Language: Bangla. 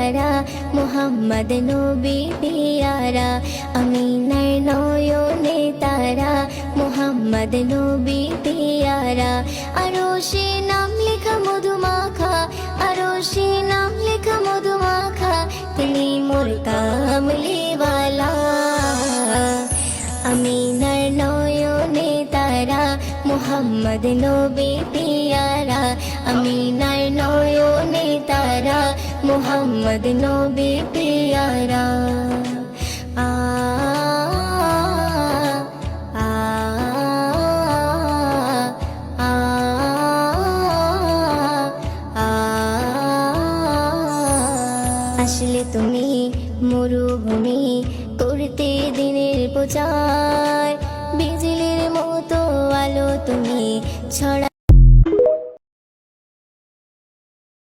তারা মুহাম্মদ নবী পিয়ারা আমিনার নয়নে তারা মুহাম্মদ নবী পিয়ারা আরশে নাম লেখা মধুমাখা আরশে নাম লেখা মধুমাখা তিনি মোর কামলিওয়ালা আমিনার নয়নে তারা মুহাম্মদ নবী পিয়ারা আমিনার নয়নে তারা মুহাম্মদ নবী পিয়ারা আ আ আ আ আসলে তুমি মরুভূমি করতে দিনের প্রচার বিজলির মতো আলো তুমি ছড়া